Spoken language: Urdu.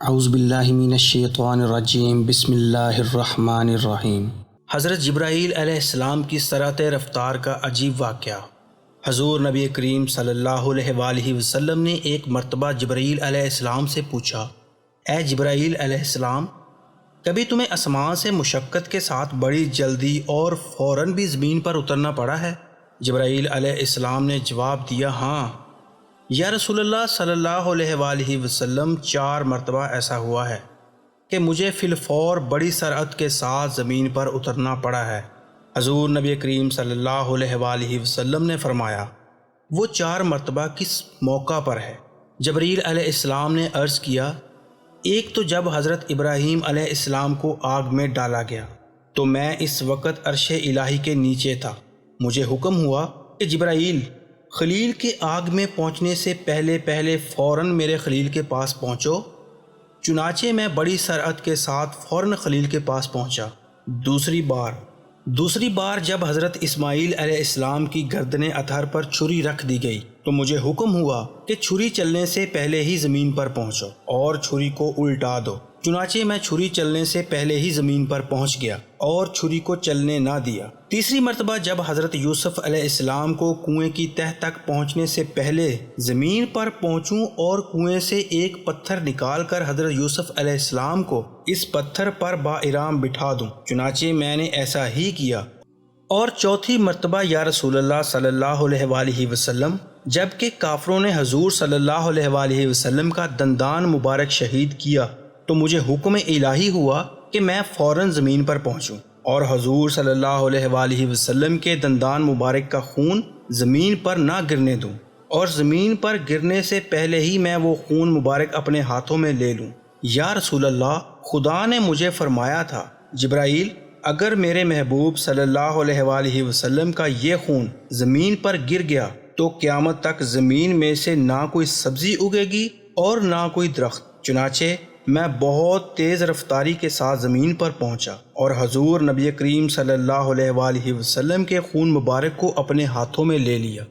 اعوذ باللہ من الشیطان الرجیم بسم اللہ الرحمن الرحیم۔ حضرت جبرائیل علیہ السلام کی سرعت رفتار کا عجیب واقعہ۔ حضور نبی کریم صلی اللہ علیہ وآلہ وسلم نے ایک مرتبہ جبرائیل علیہ السلام سے پوچھا، اے جبرائیل علیہ السلام، کبھی تمہیں آسمان سے مشقت کے ساتھ بڑی جلدی اور فوراً بھی زمین پر اترنا پڑا ہے؟ جبرائیل علیہ السلام نے جواب دیا، ہاں یا رسول اللہ صلی اللہ علیہ وآلہ وسلم، 4 مرتبہ ایسا ہوا ہے کہ مجھے فی الفور بڑی سرعت کے ساتھ زمین پر اترنا پڑا ہے۔ حضور نبی کریم صلی اللہ علیہ وآلہ وسلم نے فرمایا، وہ 4 مرتبہ کس موقع پر ہے؟ جبرائیل علیہ السلام نے عرض کیا، ایک تو جب حضرت ابراہیم علیہ السلام کو آگ میں ڈالا گیا تو میں اس وقت عرش الہی کے نیچے تھا، مجھے حکم ہوا کہ جبرائیل، خلیل کے آگ میں پہنچنے سے پہلے فوراً میرے خلیل کے پاس پہنچو۔ چنانچہ میں بڑی سرعت کے ساتھ فوراً خلیل کے پاس پہنچا۔ دوسری بار جب حضرت اسماعیل علیہ السلام کی گردن اطہر پر چھری رکھ دی گئی تو مجھے حکم ہوا کہ چھری چلنے سے پہلے ہی زمین پر پہنچو اور چھری کو الٹا دو۔ چنانچہ میں چھری چلنے سے پہلے ہی زمین پر پہنچ گیا اور چھری کو چلنے نہ دیا۔ تیسری مرتبہ جب حضرت یوسف علیہ السلام کو کنویں کی تہ تک پہنچنے سے پہلے زمین پر پہنچوں اور کنویں سے ایک پتھر نکال کر حضرت یوسف علیہ السلام کو اس پتھر پر بااحرام بٹھا دوں، چنانچہ میں نے ایسا ہی کیا۔ اور چوتھی مرتبہ یا رسول اللہ صلی اللہ علیہ وآلہ وسلم، جبکہ کافروں نے حضور صلی اللہ علیہ وآلہ وسلم کا دندان مبارک شہید کیا تو مجھے حکم الہی ہوا کہ میں فوراً زمین پر پہنچوں اور حضور صلی اللہ علیہ وآلہ وسلم کے دندان مبارک کا خون زمین پر نہ گرنے دوں، اور زمین پر گرنے سے پہلے ہی میں وہ خون مبارک اپنے ہاتھوں میں لے لوں۔ یا رسول اللہ، خدا نے مجھے فرمایا تھا، جبرائیل، اگر میرے محبوب صلی اللہ علیہ وآلہ وسلم کا یہ خون زمین پر گر گیا تو قیامت تک زمین میں سے نہ کوئی سبزی اگے گی اور نہ کوئی درخت۔ چنانچہ میں بہت تیز رفتاری کے ساتھ زمین پر پہنچا اور حضور نبی کریم صلی اللہ علیہ وآلہ وسلم کے خون مبارک کو اپنے ہاتھوں میں لے لیا۔